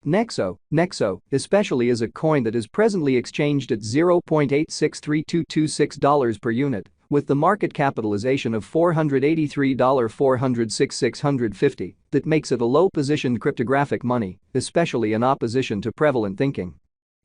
Nexo, especially is a coin that is presently exchanged at $0.863226 per unit, with the market capitalization of $483,406,650, that makes it a low-positioned cryptographic money, especially in opposition to prevalent thinking.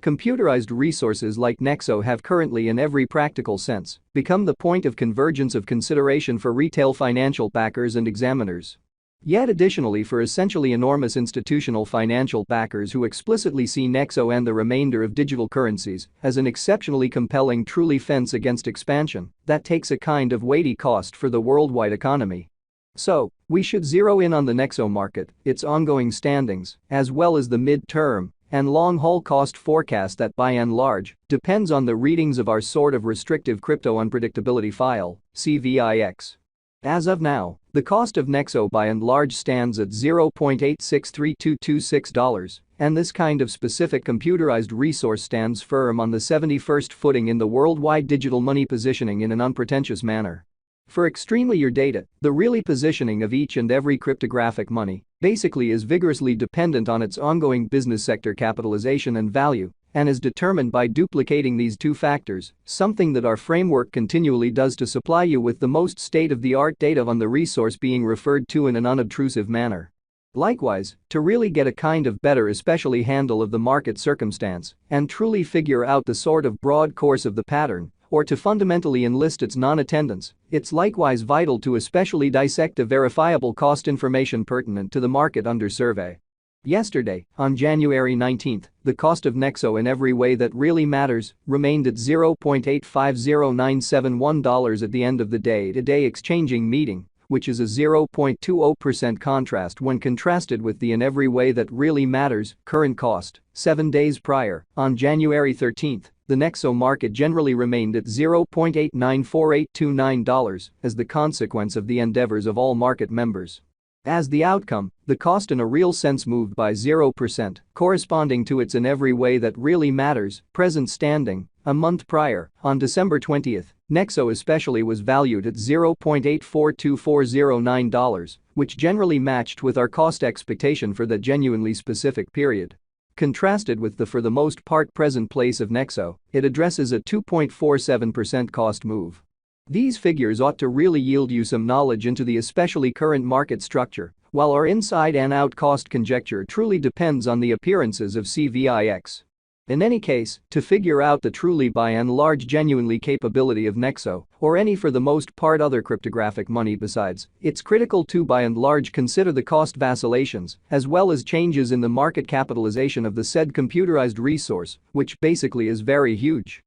Computerized resources like Nexo have currently, in every practical sense, become the point of convergence of consideration for retail financial backers and examiners. Yet additionally, for essentially enormous institutional financial backers who explicitly see Nexo and the remainder of digital currencies as an exceptionally compelling truly fence against expansion that takes a kind of weighty cost for the worldwide economy. So, we should zero in on the Nexo market, its ongoing standings, as well as the mid-term and long-haul cost forecast that by and large depends on the readings of our sort of restrictive crypto unpredictability file, CVIX. As of now, the cost of Nexo by and large stands at $0.863226, and this kind of specific computerized resource stands firm on the 71st footing in the worldwide digital money positioning in an unpretentious manner. For extremely your data, the really positioning of each and every cryptographic money basically is vigorously dependent on its ongoing business sector capitalization and value, and is determined by duplicating these two factors, something that our framework continually does to supply you with the most state-of-the-art data on the resource being referred to in an unobtrusive manner. Likewise, to really get a kind of better especially handle of the market circumstance and truly figure out the sort of broad course of the pattern, or to fundamentally enlist its non-attendance, it's likewise vital to especially dissect the verifiable cost information pertinent to the market under survey. Yesterday, on January 19, the cost of Nexo in every way that really matters remained at $0.850971 at the end of the day-to-day exchanging meeting, which is a 0.20% contrast when contrasted with the in every way that really matters current cost. 7 days prior, on January 13, the Nexo market generally remained at $0.894829 as the consequence of the endeavors of all market members. As the outcome, the cost in a real sense moved by 0%, corresponding to its in every way that really matters present standing. A month prior, on December 20, Nexo especially was valued at $0.842409, which generally matched with our cost expectation for that genuinely specific period. Contrasted with the for the most part present place of Nexo, it addresses a 2.47% cost move. These figures ought to really yield you some knowledge into the especially current market structure, while our inside and out cost conjecture truly depends on the appearances of CVIX. In any case, to figure out the truly by and large genuinely capability of Nexo, or any for the most part other cryptographic money besides, it's critical to by and large consider the cost vacillations, as well as changes in the market capitalization of the said computerized resource, which basically is very huge.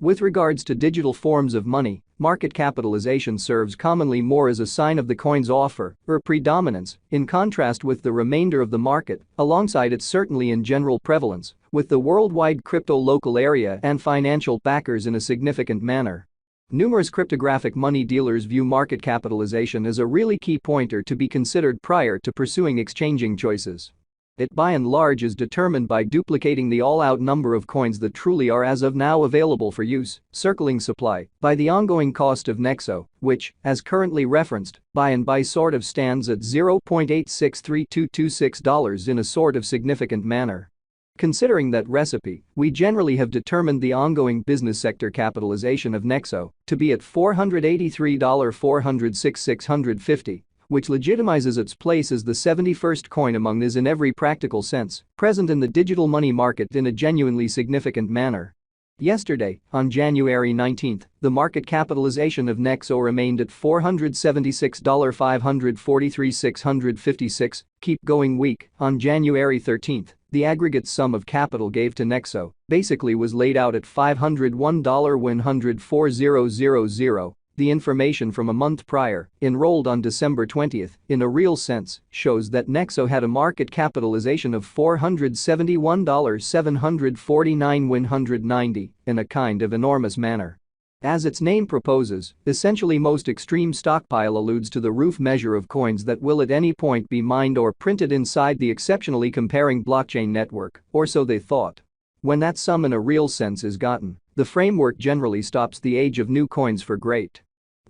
With regards to digital forms of money, market capitalization serves commonly more as a sign of the coin's offer or predominance, in contrast with the remainder of the market, alongside its certainly in general prevalence, with the worldwide crypto local area and financial backers in a significant manner. Numerous cryptographic money dealers view market capitalization as a really key pointer to be considered prior to pursuing exchanging choices. It by and large is determined by duplicating the all-out number of coins that truly are as of now available for use, circling supply, by the ongoing cost of Nexo, which, as currently referenced, by sort of stands at $0.863226 in a sort of significant manner. Considering that recipe, we generally have determined the ongoing business sector capitalization of Nexo to be at $483,406,650. Which legitimizes its place as the 71st coin among these in every practical sense, present in the digital money market in a genuinely significant manner. Yesterday, on January 19, the market capitalization of Nexo remained at $476,543,656. Keep going week. On January 13, the aggregate sum of capital gave to Nexo basically was laid out at $501,104,000. The information from a month prior, enrolled on December 20, in a real sense, shows that Nexo had a market capitalization of $471,749,190 in a kind of enormous manner. As its name proposes, essentially most extreme stockpile alludes to the roof measure of coins that will at any point be mined or printed inside the exceptionally comparing blockchain network, or so they thought. When that sum in a real sense is gotten, the framework generally stops the age of new coins for great.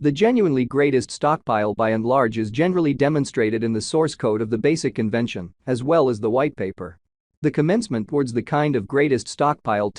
The genuinely greatest stockpile by and large is generally demonstrated in the source code of the basic convention, as well as the white paper. The commencement towards the kind of greatest stockpile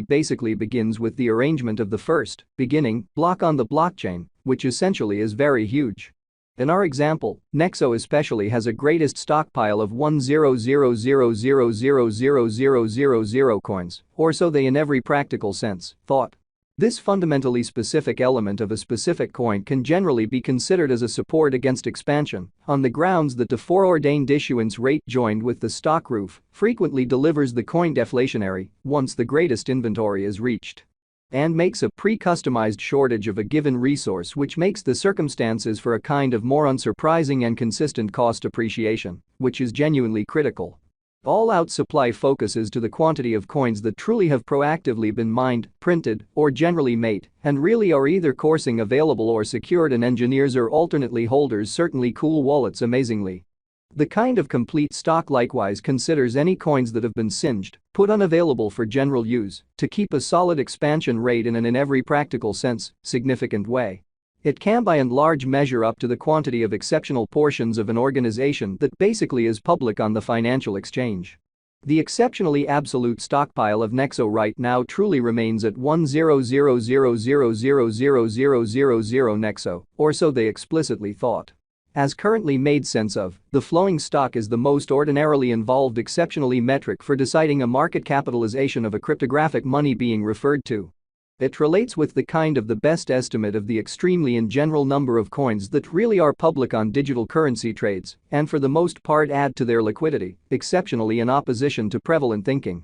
basically begins with the arrangement of the first, beginning, block on the blockchain, which essentially is very huge. In our example, Nexo especially has a greatest stockpile of 100,000,000,000 coins, or so they in every practical sense thought. This fundamentally specific element of a specific coin can generally be considered as a support against expansion, on the grounds that the foreordained issuance rate joined with the stock roof frequently delivers the coin deflationary once the greatest inventory is reached, and makes a pre-customized shortage of a given resource, which makes the circumstances for a kind of more unsurprising and consistent cost appreciation, which is genuinely critical. All-out supply focuses to the quantity of coins that truly have proactively been mined, printed, or generally made, and really are either coursing available or secured, and engineers or alternately holders certainly cool wallets amazingly. The kind of complete stock likewise considers any coins that have been singed, put unavailable for general use, to keep a solid expansion rate in an in every practical sense, significant way. It can by and large measure up to the quantity of exceptional portions of an organization that basically is public on the financial exchange. The exceptionally absolute stockpile of Nexo right now truly remains at 100,000,000,000 Nexo, or so they explicitly thought. As currently made sense of, the flowing stock is the most ordinarily involved exceptionally metric for deciding a market capitalization of a cryptographic money being referred to. It relates with the kind of the best estimate of the extremely in general number of coins that really are public on digital currency trades and for the most part add to their liquidity, exceptionally in opposition to prevalent thinking.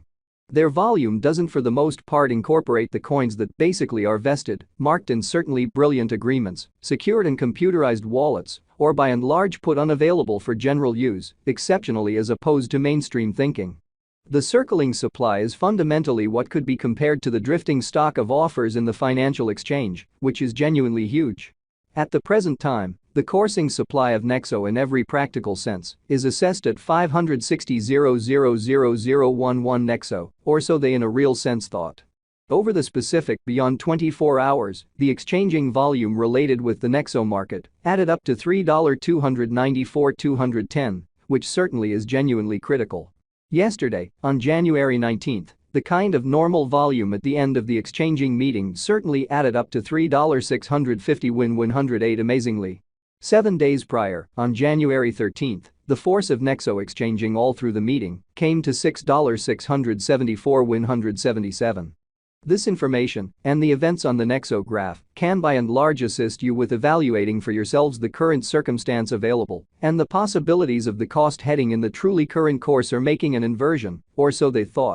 Their volume doesn't for the most part incorporate the coins that basically are vested, marked in certainly brilliant agreements, secured in computerized wallets, or by and large put unavailable for general use, exceptionally as opposed to mainstream thinking. The circling supply is fundamentally what could be compared to the drifting stock of offers in the financial exchange, which is genuinely huge. At the present time, the coursing supply of Nexo in every practical sense is assessed at 560,000,011 Nexo, or so they in a real sense thought. Over the specific beyond 24 hours, the exchanging volume related with the Nexo market added up to $3,294,210, which certainly is genuinely critical. Yesterday, on January 19, the kind of normal volume at the end of the exchanging meeting certainly added up to $3,650,108 amazingly. 7 days prior, on January 13, the force of Nexo exchanging all through the meeting came to $6,674,177. This information and the events on the Nexo graph can by and large assist you with evaluating for yourselves the current circumstance available and the possibilities of the cost heading in the truly current course or making an inversion, or so they thought.